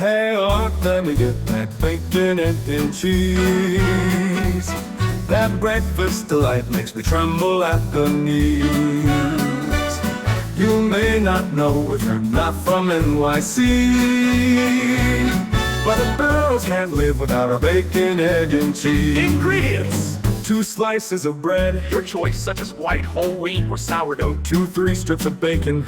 Hey, Art, let me get that bacon, egg, and cheese. That breakfast delight makes me tremble at the knees. You may not know if you're not from NYC, but the girls can't live without a bacon, egg, and cheese. Ingredients: 2 slices of bread, your choice, such as white, whole wheat, or sourdough. 2-3 strips of bacon,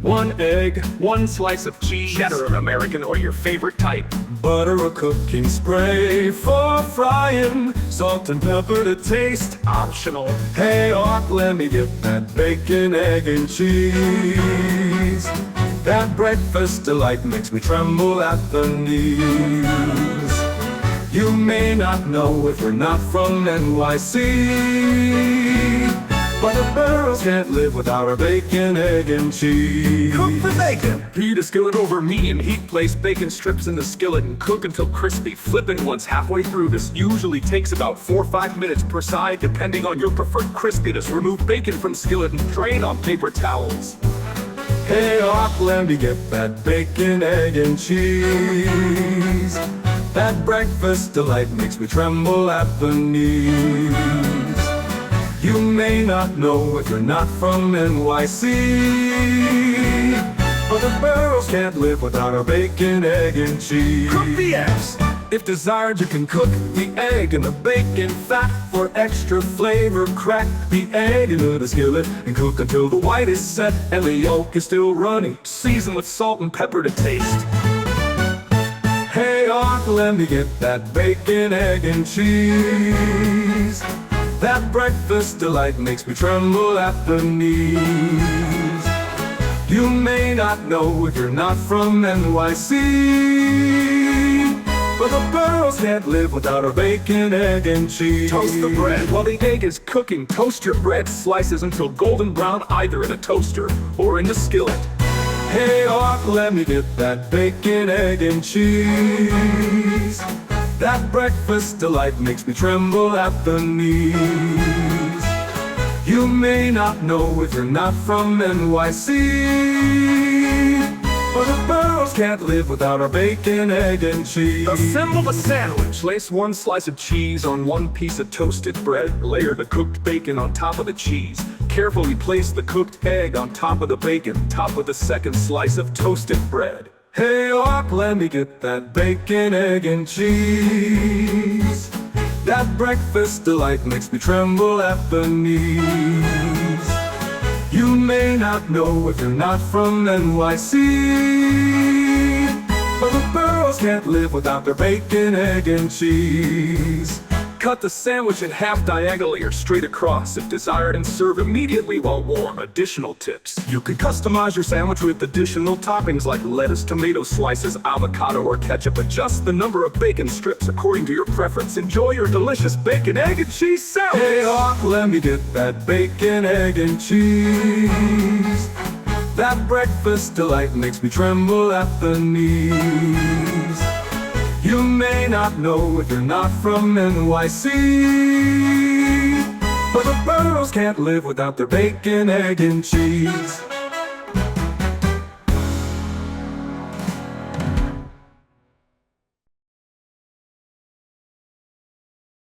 1 egg, 1 slice of cheese, cheddar, American, or your favorite type. butter or cooking spray for frying, salt and pepper to taste. Optional. Hey, Art, let me get that bacon, egg, and cheese. That breakfast delight makes me tremble at the knees. You may not know if you're not from NYC, but the girls can't live without our bacon, egg, and cheese. Cook the bacon. Heat a skillet over medium heat. Place bacon strips in the skillet and cook until crispy. Flipping once halfway through. This usually takes about 4 or 5 minutes per side, depending on your preferred crispiness. Remove bacon from skillet and drain on paper towels. Hey, Art, let me get that bacon, egg, and cheese. That breakfast delight makes me tremble at the knees. You may not know if you're not from NYC, but the girls can't live without our bacon, egg, and cheese. Cook the eggs. If desired, you can cook the egg in the bacon fat for extra flavor. Crack the egg into the skillet and cook until the white is set and the yolk is still runny. Season with salt and pepper to taste. Hey, Art, let me get that bacon, egg, and cheese. That breakfast delight makes me tremble at the knees. You may not know if you're not from NYC, but the girls can't live without our bacon, egg, and cheese. Toast the bread. While the egg is cooking, toast your bread slices until golden brown, either in a toaster or in the skillet. Hey, Art, let me get that bacon, egg, and cheese. That breakfast delight makes me tremble at the knees. You may not know if you're not from NYC, but the girls can't live without our bacon, egg, and cheese. Assemble the sandwich. Place 1 slice of cheese on 1 piece of toasted bread. Layer the cooked bacon on top of the cheese. Carefully place the cooked egg on top of the bacon, top of the 2nd slice of toasted bread. Hey, Art, let me get that bacon, egg, and cheese. That breakfast delight makes me tremble at the knees. You may not know if you're not from NYC, but the girls can't live without their bacon, egg, and cheese. Cut the sandwich in half diagonally or straight across if desired and serve immediately while warm. Additional tips: you can customize your sandwich with additional toppings like lettuce, tomato slices, avocado, or ketchup. Adjust the number of bacon strips according to your preference. Enjoy your delicious bacon, egg, and cheese sandwich. Hey, Art, let me get that bacon, egg, and cheese. That breakfast delight makes me tremble at the knees. You may not know if you're not from NYC, but the girls can't live without their bacon, egg, and cheese.